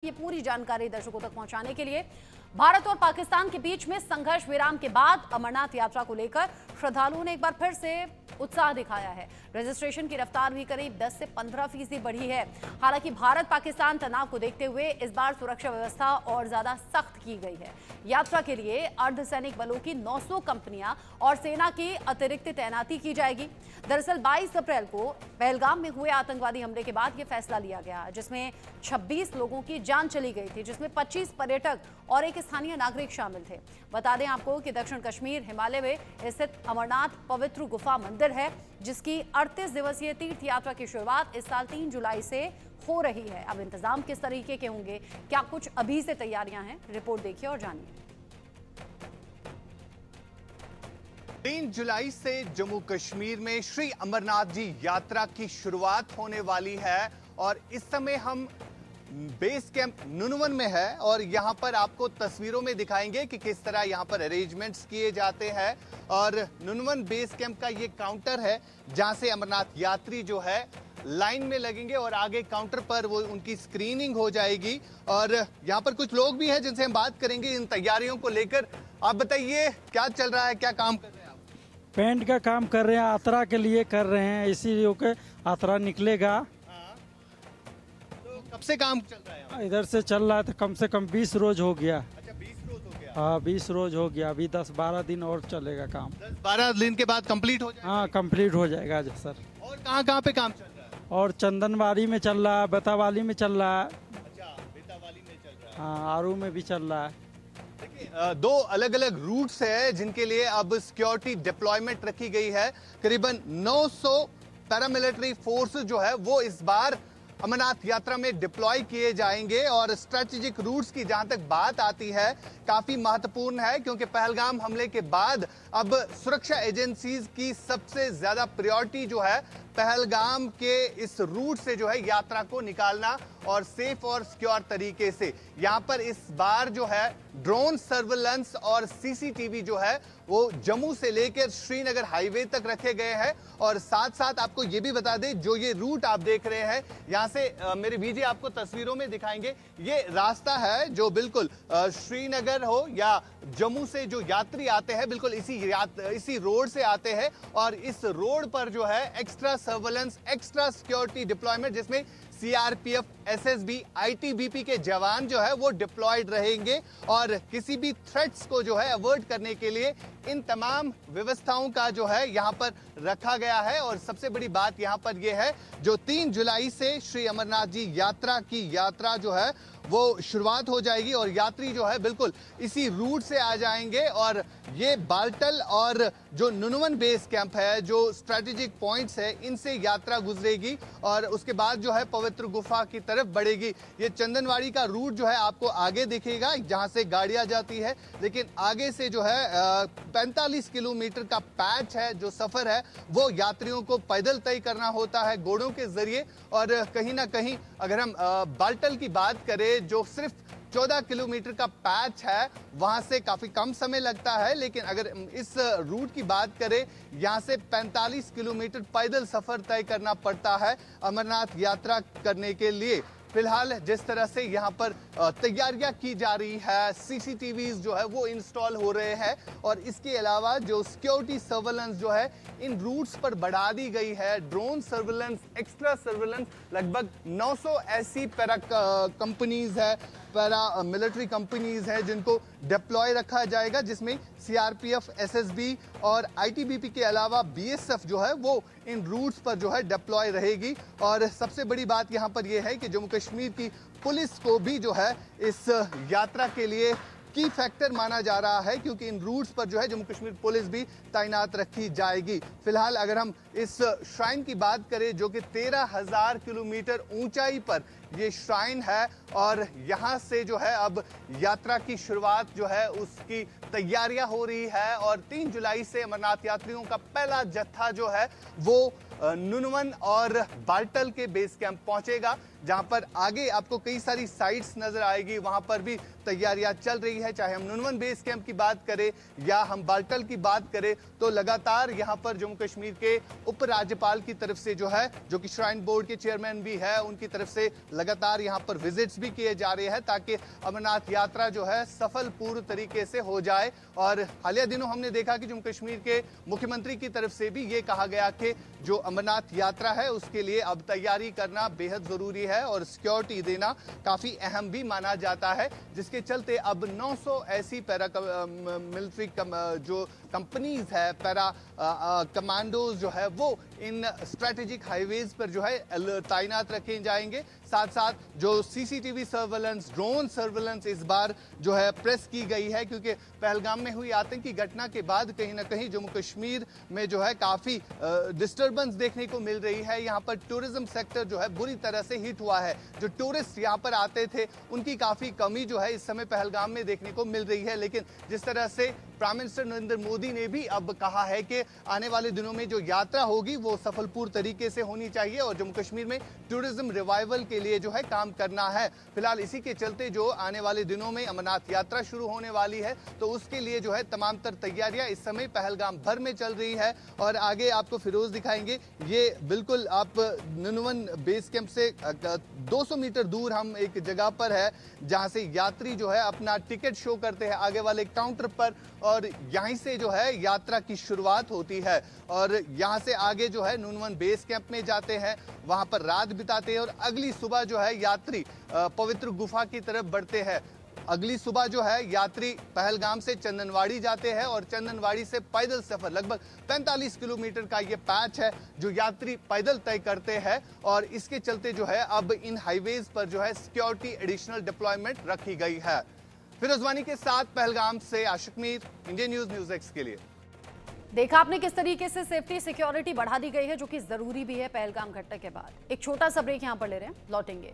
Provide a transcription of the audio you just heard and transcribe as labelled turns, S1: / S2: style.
S1: ये पूरी जानकारी दर्शकों तक पहुंचाने के लिए भारत और पाकिस्तान के बीच में संघर्ष विराम के बाद अमरनाथ यात्रा को लेकर श्रद्धालुओं ने एक बार फिर से उत्साह दिखाया है। रजिस्ट्रेशन की रफ्तार भी करीब 10 से 15% बढ़ी है। हालांकि भारत पाकिस्तान तनाव को देखते हुए इस बार सुरक्षा व्यवस्था और ज्यादा सख्त की गई है। यात्रा के लिए अर्धसैनिक बलों की 900 कंपनियां और सेना की अतिरिक्त तैनाती की जाएगी। दरअसल 22 अप्रैल को पहलगाम में हुए आतंकवादी हमले के बाद यह फैसला लिया गया, जिसमें 26 लोगों की जान चली गई थी, जिसमें 25 पर्यटक और एक स्थानीय नागरिक शामिल थे। बता दें आपको कि दक्षिण कश्मीर हिमालय में स्थित अमरनाथ पवित्र गुफा मंदिर है, जिसकी 38 दिवसीय तीर्थ यात्रा की शुरुआत इस साल 3 जुलाई से हो रही है। अब इंतजाम किस तरीके के होंगे, क्या कुछ अभी से तैयारियां हैं, रिपोर्ट देखिए और जानिए।
S2: 3 जुलाई से जम्मू कश्मीर में श्री अमरनाथ जी यात्रा की शुरुआत होने वाली है और इस समय हम बेस कैंप नुनवन में है और यहां पर आपको तस्वीरों में दिखाएंगे कि किस तरह यहां पर अरेंजमेंट्स किए जाते हैं। और नुनवन बेस कैंप का ये काउंटर है जहां से अमरनाथ यात्री जो है लाइन में लगेंगे और आगे काउंटर पर वो उनकी स्क्रीनिंग हो जाएगी। और यहाँ पर कुछ लोग भी हैं जिनसे हम बात करेंगे इन तैयारियों को लेकर। आप बताइए क्या चल रहा है, क्या काम कर रहे हैं आप?
S3: पेंट का काम कर रहे हैं, यात्रा के लिए कर रहे हैं, इसीलिए के यात्रा निकलेगा।
S2: तो कब से काम चल रहा है?
S3: इधर से चल रहा है तो कम से कम 20 रोज हो गया।
S2: अच्छा, 20 रोज हो गया।
S3: हाँ, 20 रोज हो गया। अभी 10-12 दिन और चलेगा काम।
S2: 10-12 दिन के बाद कंप्लीट हो जाएगा?
S3: हाँ, कंप्लीट हो जाएगा सर।
S2: और कहाँ पे काम चल रहा है?
S3: और चंदनवाड़ी में चल रहा है, बेतावाली में चल रहा है।
S2: अच्छा, बेतावाली में चल रहा है।
S3: हाँ, आरू में भी चल रहा है।
S2: देखिए, दो अलग अलग रूट्स है जिनके लिए अब सिक्योरिटी डिप्लॉयमेंट रखी गई है। करीबन 900 पैरामिलिट्री फोर्स जो है वो इस बार अमरनाथ यात्रा में डिप्लॉय किए जाएंगे। और स्ट्रेटेजिक रूट्स की जहां तक बात आती है काफी महत्वपूर्ण है, क्योंकि पहलगाम हमले के बाद अब सुरक्षा एजेंसीज की सबसे ज्यादा प्रायोरिटी जो है पहलगाम के इस रूट से जो है यात्रा को निकालना और सेफ और सिक्योर तरीके से। यहां पर इस बार जो है ड्रोन सर्वेलेंस और सीसीटीवी जो है वो जम्मू से लेकर श्रीनगर हाईवे तक रखे गए हैं। और साथ साथ आपको ये भी बता दें, जो ये रूट आप देख रहे हैं यहां से मेरे बीजे आपको तस्वीरों में दिखाएंगे, ये रास्ता है जो बिल्कुल श्रीनगर हो या जम्मू से जो यात्री आते हैं बिल्कुल इसी रोड से आते हैं। और इस रोड पर जो है extra surveillance, extra security deployment, जिसमें सीआरपीएफ, एसएसबी, आईटीबीपी के जवान जो है वो डिप्लॉयड रहेंगे। और किसी भी थ्रेट्स को जो है अवॉइड करने के लिए इन तमाम व्यवस्थाओं का जो है यहाँ पर रखा गया है। और सबसे बड़ी बात यहाँ पर यह है, जो 3 जुलाई से श्री अमरनाथ जी यात्रा जो है वो शुरुआत हो जाएगी और यात्री जो है बिल्कुल इसी रूट से आ जाएंगे। और ये बाल्टल और जो नुनवन बेस कैंप है, जो स्ट्रेटेजिक पॉइंट्स है, इनसे यात्रा गुजरेगी और उसके बाद जो है पवित्र गुफा की तरफ बढ़ेगी। ये चंदनवाड़ी का रूट जो है आपको आगे दिखेगा, जहां से गाड़ियां जाती है, लेकिन आगे से जो है 45 किलोमीटर का पैच है, जो सफर है वो यात्रियों को पैदल तय करना होता है घोड़ों के जरिए। और कहीं ना कहीं अगर हम बाल्टल की बात करें, जो सिर्फ 14 किलोमीटर का पैच है, वहां से काफी कम समय लगता है। लेकिन अगर इस रूट की बात करें, यहां से 45 किलोमीटर पैदल सफर तय करना पड़ता है अमरनाथ यात्रा करने के लिए। फिलहाल जिस तरह से यहाँ पर तैयारियां की जा रही है, सीसीटीवीज जो है वो इंस्टॉल हो रहे हैं और इसके अलावा जो सिक्योरिटी सर्वेलेंस जो है इन रूट्स पर बढ़ा दी गई है। ड्रोन सर्वेलेंस, एक्स्ट्रा सर्वेलेंस, लगभग 900 ऐसी कंपनीज है, पैरा मिलिट्री कंपनीज हैं जिनको डिप्लॉय रखा जाएगा, जिसमें सीआरपीएफ, एसएसबी और आईटीबीपी के अलावा बीएसएफ जो है वो इन रूट्स पर जो है डिप्लॉय रहेगी। और सबसे बड़ी बात यहाँ पर यह है कि जम्मू कश्मीर की पुलिस को भी जो है इस यात्रा के लिए की फैक्टर माना जा रहा है, क्योंकि इन रूट्स पर जो है जम्मू कश्मीर पुलिस भी तैनात रखी जाएगी। फिलहाल अगर हम इस श्राइन की बात करें, जो कि 13,000 किलोमीटर ऊंचाई पर ये श्राइन है और यहाँ से जो है अब यात्रा की शुरुआत जो है उसकी तैयारियां हो रही है। और 3 जुलाई से अमरनाथ यात्रियों का पहला जत्था जो है वो नुनवन और बाल्टल के बेस कैंप पहुंचेगा, जहां पर आगे आपको कई सारी साइट्स नजर आएगी, वहां पर भी तैयारियां चल रही है। चाहे हम नुनवन बेस कैंप की बात करें या हम बाल्टल की बात करें, तो लगातार यहां पर जम्मू कश्मीर के उपराज्यपाल की तरफ से जो है, जो कि श्राइन बोर्ड के चेयरमैन भी है, उनकी तरफ से लगातार यहाँ पर विजिट्स भी किए जा रहे हैं ताकि अमरनाथ यात्रा जो है सफल पूर्ण तरीके से हो जाए। और हालिया दिनों हमने देखा कि जम्मू कश्मीर के मुख्यमंत्री की तरफ से भी ये कहा गया कि जो अमरनाथ यात्रा है उसके लिए अब तैयारी करना बेहद जरूरी है और सिक्योरिटी देना काफी अहम भी माना जाता है, जिसके चलते अब 900 ऐसी पैरा मिलिट्री जो कंपनीज है, पैरा कमांडोज जो है वो इन स्ट्रेटेजिक हाईवेज पर जो है तैनात रखे जाएंगे। साथ साथ जो सीसीटीवी सर्वेलेंस, ड्रोन सर्वेलेंस इस बार जो है प्रेस की गई है, क्योंकि पहलगाम में हुई आतंकी घटना के बाद कहीं ना कहीं जम्मू कश्मीर में जो है काफी डिस्टर्बेंस देखने को मिल रही है। यहाँ पर टूरिज्म सेक्टर जो है बुरी तरह से हिट हुआ है। जो टूरिस्ट यहाँ पर आते थे उनकी काफी कमी जो है इस समय पहलगाम में देखने को मिल रही है। लेकिन जिस तरह से प्राइम मिनिस्टर नरेंद्र मोदी ने भी अब कहा है कि आने वाले दिनों में जो यात्रा होगी वो सफलपूर्ण तरीके से होनी चाहिए और जम्मू कश्मीर में टूरिज्म रिवाइवल के लिए जो है काम करना है। फिलहाल इसी के चलते जो आने वाले दिनों में अमरनाथ यात्रा शुरू होने वाली है तो उसके लिए जो है तमाम तर तैयारियां इस समय पहलगाम भर में चल रही है। और आगे आपको फिरोज दिखाएंगे, ये बिल्कुल आप नुनवन बेस कैंप से 200 मीटर दूर हम एक जगह पर है जहां से यात्री जो है अपना टिकट शो करते हैं आगे वाले काउंटर पर और यहीं से जो है यात्रा की शुरुआत होती है। और यहां से आगे जो है नुनवन बेस कैंप में जाते हैं, वहां पर रात बिताते हैं और अगली सुबह जो है यात्री पवित्र गुफा की तरफ बढ़ते हैं। अगली सुबह जो है यात्री पहलगाम से चंदनवाड़ी जाते हैं और चंदनवाड़ी से पैदल सफर लगभग 45 किलोमीटर का ये पैच है जो यात्री पैदल तय करते हैं। और इसके चलते जो है अब इन हाईवेज पर जो है सिक्योरिटी एडिशनल डिप्लॉयमेंट रखी गई है। फिरोज वानी के साथ पहलगाम से आशिक मीर, इंडियन न्यूज एक्स के लिए।
S1: देखा आपने किस तरीके से सेफ्टी सिक्योरिटी बढ़ा दी गई है, जो कि जरूरी भी है पहलगाम घटना के बाद। एक छोटा सा ब्रेक यहां पर ले रहे हैं, लौटेंगे।